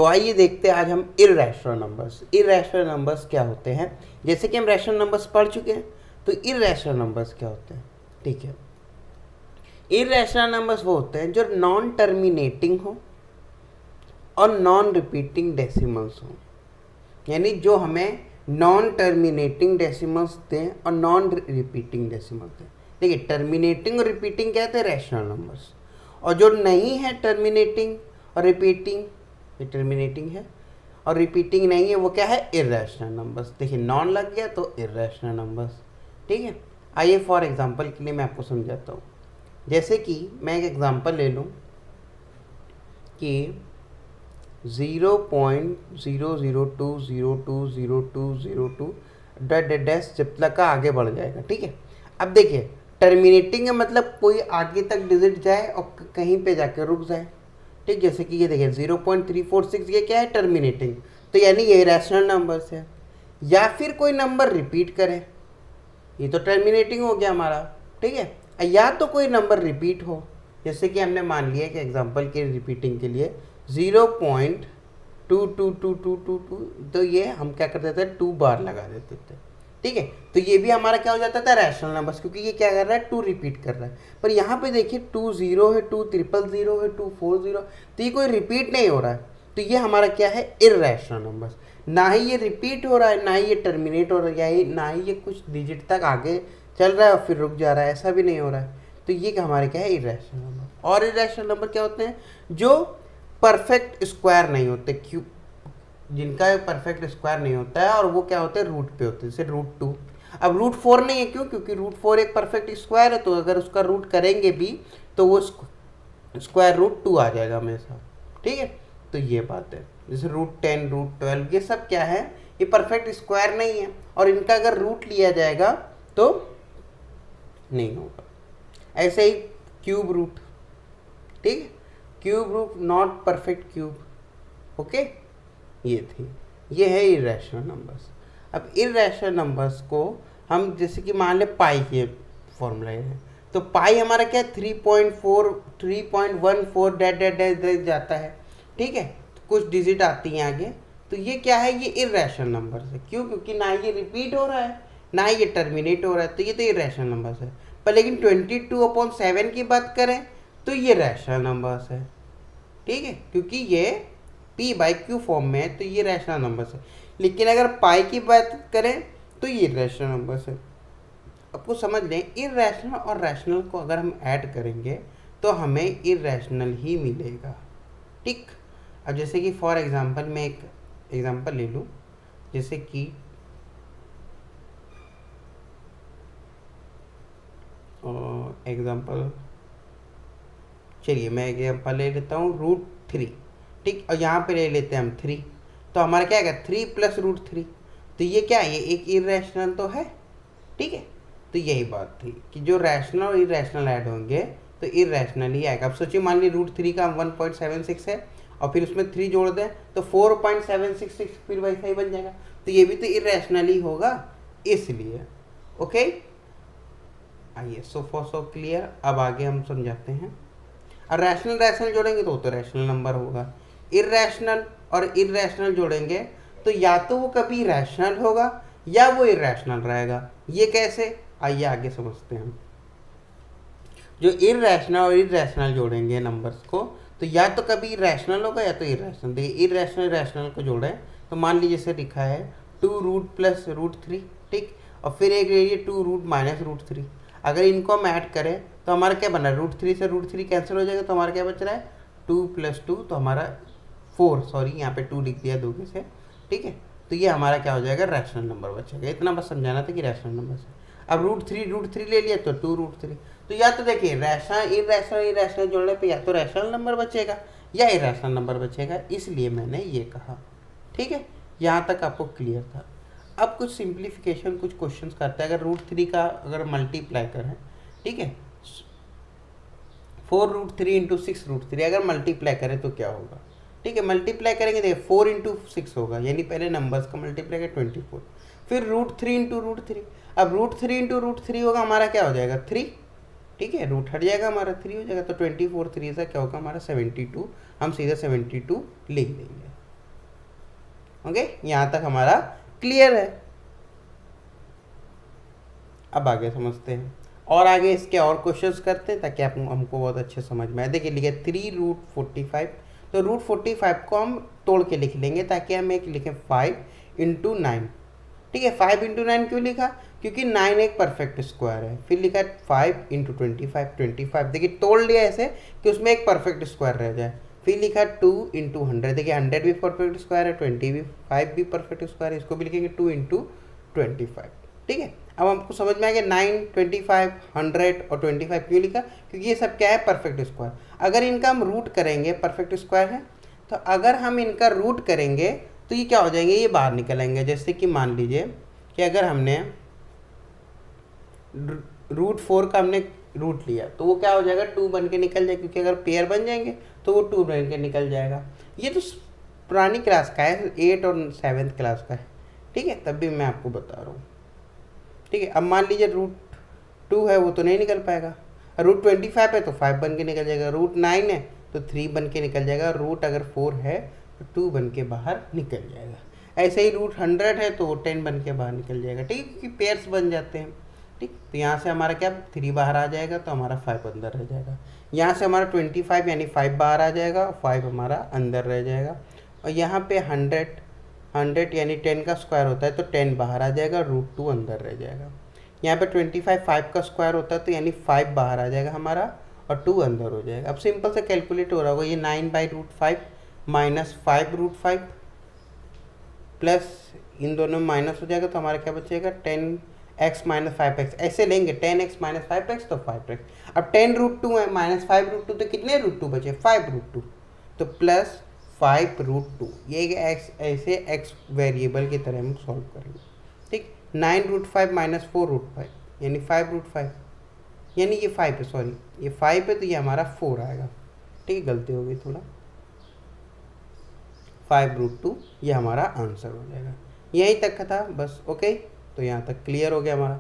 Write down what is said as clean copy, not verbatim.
तो आइए देखते हैं आज हम इर्रेशनल नंबर्स। इर्रेशनल नंबर्स क्या होते हैं, जैसे कि हम रैशनल नंबर्स पढ़ चुके हैं, तो इर्रेशनल नंबर्स क्या होते हैं। ठीक है, इर्रेशनल नंबर्स वो होते हैं जो नॉन टर्मिनेटिंग हो और नॉन रिपीटिंग डेसिमल्स हो, यानी जो हमें नॉन टर्मिनेटिंग डेसिमल्स दें और नॉन रिपीटिंग डेसिमल्स दें। देखिए, टर्मिनेटिंग और रिपीटिंग क्या है, रैशनल नंबर्स, और जो नहीं है टर्मिनेटिंग और रिपीटिंग, ये टर्मिनेटिंग है और रिपीटिंग नहीं है, वो क्या है, इर्रेशनल नंबर्स। देखिए, नॉन लग गया तो इर्रेशनल नंबर्स। ठीक है, आइए फॉर एग्जांपल के लिए मैं आपको समझाता हूँ। जैसे कि मैं एक एग्जांपल ले लूँ कि 0.0020202 डैश जब तक का आगे बढ़ जाएगा। ठीक है, अब देखिए, टर्मिनेटिंग है मतलब कोई आगे तक डिजिट जाए और कहीं पे जाकर रुक जाए। ठीक, जैसे कि ये देखिए 0.346, ये क्या है, टर्मिनेटिंग, तो यानी ये रैशनल नंबर्स है। या फिर कोई नंबर रिपीट करे, ये तो टर्मिनेटिंग हो गया हमारा। ठीक है, या तो कोई नंबर रिपीट हो, जैसे कि हमने मान लिया कि एग्जांपल के रिपीटिंग के लिए 0.22222, तो ये हम क्या कर देते हैं, 2 बार लगा देते थे। ठीक है, तो ये भी हमारा क्या हो जाता था, रैशनल नंबर्स, क्योंकि ये क्या कर रहा है, 2 रिपीट कर रहा है। पर यहाँ पे देखिए 2 0 है, 2 000 है, 2 40, तो ये कोई रिपीट नहीं हो रहा है, तो ये हमारा क्या है, इर्रेशनल नंबर्स। ना ही ये रिपीट हो रहा है, ना ही ये टर्मिनेट हो रहा है, ना ही ये कुछ डिजिट तक आगे चल रहा है और फिर रुक जा रहा है, ऐसा भी नहीं हो रहा है। तो ये हमारे क्या है, इर्रेशनल नंबर। और इर्रेशनल नंबर क्या होते हैं, जो परफेक्ट स्क्वायर नहीं होते, क्यों, जिनका परफेक्ट स्क्वायर नहीं होता है, और वो क्या होते हैं, रूट पे होते हैं, जैसे √2। अब √4 नहीं है, क्यों, क्योंकि √4 एक परफेक्ट स्क्वायर है, तो अगर उसका रूट करेंगे भी तो वो स्क्वायर √2 आ जाएगा हमेशा। ठीक है, तो ये बात है। जैसे √10, √12, ये सब क्या है, ये परफेक्ट स्क्वायर नहीं है, और इनका अगर रूट लिया जाएगा तो नहीं होगा। ऐसे ही क्यूब रूट, ठीक है, cube root not perfect cube. Okay, ये है इर्रेशनल नंबर्स। अब इर्रेशनल नंबर्स को हम जैसे कि मान ले पाई के फॉर्मूला है, तो पाई हमारा क्या है, 3.14 डैश जाता है। ठीक है, तो कुछ डिजिट आती हैं आगे, तो ये क्या है, ये इर्रेशनल नंबर्स है। क्यों, क्योंकि ना ये रिपीट हो रहा है, ना ये टर्मिनेट हो रहा है, तो ये तो इर्रेशनल नंबर्स है। पर लेकिन 22/7 की बात करें तो ये रैशनल नंबर्स है। ठीक है, क्योंकि ये p/q फॉर्म में है, तो ये रैशनल नंबर्स है। लेकिन अगर पाई की बात करें तो ये रैशनल नंबर्स है। आपको समझ लें, इर्रेशनल और रैशनल को अगर हम ऐड करेंगे तो हमें इर्रेशनल ही मिलेगा। ठीक, अब जैसे कि फॉर एग्जांपल मैं एक एग्जांपल ले लूँ, जैसे कि एग्जांपल, चलिए मैं एग्जांपल ले लेता हूँ √3। ठीक, और यहाँ पे ले लेते हैं हम 3, तो हमारा क्या है, 3 + √3, तो ये क्या है, ये एक इर्रेशनल तो है। ठीक है, तो यही बात थी कि जो रैशनल और इर्रेशनल ऐड होंगे तो इर्रेशनल ही आएगा। अब सोचिए, मान लीजिए √3 का 1.76 है और फिर उसमें 3 जोड़ दें तो 4.766 फिर वैसा ही बन जाएगा, तो ये भी तो इर्रेशनल ही होगा, इसलिए। ओके, आइए, सो क्लियर। अब आगे हम समझाते हैं। और रैशनल जोड़ेंगे तो रैशनल नंबर होगा। इर्रेशनल और इर्रेशनल जोड़ेंगे तो या तो वो कभी रैशनल होगा या वो इर्रेशनल रहेगा। ये कैसे, आइए आगे समझते हैं। जो इर्रेशनल और इर्रेशनल जोड़ेंगे नंबर्स को, तो या तो कभी रैशनल होगा या तो इर्रेशनल। देखिए, इर्रेशनल रैशनल को जोड़ें तो मान लीजिए जैसे लिखा है 2 + √3। ठीक, और फिर एक ले लिए 2 - √3। अगर इनको हम ऐड करें तो हमारा क्या बना, √3 से √3 कैंसिल हो जाएगा, तो हमारा क्या बच रहा है, 2 + 2, तो हमारा 4, सॉरी यहाँ पे 2 लिख दिया दोगे से। ठीक है, तो ये हमारा क्या हो जाएगा, रैशनल नंबर बचेगा। इतना बस समझाना था कि रैशनल नंबर है। अब √3 ले लिया तो 2√3, तो या तो देखिए रैशनल इर्रेशनल जोड़ने पे या तो रैशनल नंबर बचेगा या इर्रेशनल नंबर बचेगा, इसलिए मैंने ये कहा। ठीक है, यहाँ तक आपको क्लियर था। अब कुछ सिंप्लीफिकेशन, कुछ क्वेश्चंस करते हैं। अगर √3 का अगर मल्टीप्लाई करें, ठीक है, 4√3 × 6√3 अगर मल्टीप्लाई करें तो क्या होगा। ठीक है, मल्टीप्लाई करेंगे, देखिए 4 × 6 होगा, यानी पहले नंबर्स का मल्टीप्लाई करें 24, फिर √3 × √3। अब √3 × √3 होगा, हमारा क्या हो जाएगा, 3। ठीक है, रूट हट जाएगा, हमारा 3 हो जाएगा, तो 24 3 से क्या होगा हमारा 72। हम सीधा 72 लिख देंगे। ओके, यहाँ तक हमारा क्लियर है। अब आगे समझते हैं, और आगे इसके और क्वेश्चंस करते हैं ताकि आप हमको बहुत अच्छे समझ में आए। देखिए लिखे 3√45, तो √45 को हम तोड़ के लिख लेंगे ताकि हम एक लिखें 5 × 9। ठीक है, 5 × 9 क्यों लिखा, क्योंकि 9 एक परफेक्ट स्क्वायर है। फिर लिखा 5 × 25, 25 देखिए तोड़ लिया ऐसे कि उसमें एक परफेक्ट स्क्वायर रह जाए। फिर लिखा 2 × 100, देखिए 100 भी परफेक्ट स्क्वायर है, 25 भी परफेक्ट स्क्वायर है, इसको भी लिखेंगे 2 × 25। ठीक है, अब हमको समझ में आ गया 9, 25, 100 और 25 क्यों लिखा, क्योंकि ये सब क्या है, परफेक्ट स्क्वायर। अगर इनका हम रूट करेंगे, परफेक्ट स्क्वायर है, तो अगर हम इनका रूट करेंगे तो ये क्या हो जाएंगे, ये बाहर निकल आएंगे। जैसे कि मान लीजिए कि अगर हमने √4 का हमने रूट लिया तो वो क्या हो जाएगा, 2 बन के निकल जाएगा, क्योंकि अगर पेयर बन जाएंगे तो वो 2 बन के निकल जाएगा। ये तो पुरानी क्लास का है, 8 और 7th क्लास का है। ठीक है, तब भी मैं आपको बता रहा हूँ। ठीक है, अब मान लीजिए √2 है, वो तो नहीं निकल पाएगा। √25 है तो 5 बन के निकल जाएगा, √9 है तो 3 बन के निकल जाएगा, रूट अगर 4 है तो 2 बन के बाहर निकल जाएगा। ऐसे ही √100 है तो वो 10 बन के बाहर निकल जाएगा। ठीक है, क्योंकि पेयर्स बन जाते हैं। ठीक, तो यहाँ से हमारा क्या 3 बाहर आ जाएगा तो हमारा 5 अंदर रह जाएगा। यहाँ से हमारा 25 यानी 5 बाहर आ जाएगा, 5 हमारा अंदर रह जाएगा। और यहाँ पे 100 यानी 10 का स्क्वायर होता है तो 10 बाहर आ जाएगा, √2 अंदर रह जाएगा। यहाँ पे 25 5 का स्क्वायर होता है तो यानी 5 बाहर आ जाएगा हमारा और 2 अंदर हो जाएगा। अब सिंपल से कैलकुलेट हो रहा होगा, ये 9/√5 माइनस 5√5 प्लस इन दोनों में माइनस हो जाएगा तो हमारा क्या बचेगा, 10x - 5x। ऐसे लेंगे 10x - 5x तो 5x। अब 10√2 है माइनस 5√2 तो कितने √2 बचे, 5√2, तो प्लस 5√2। ये एक्स ऐसे एक्स वेरिएबल की तरह हम सॉल्व करेंगे। ठीक, 9√5 माइनस 4√5 यानी 5√5, यानी ये 5 है, सॉरी ये 5 है तो ये हमारा 4 आएगा। ठीक है, गलती हो गई थोड़ा, 5√2 ये हमारा आंसर हो जाएगा। यहीं तक का था बस। ओके, तो यहाँ तक क्लियर हो गया हमारा।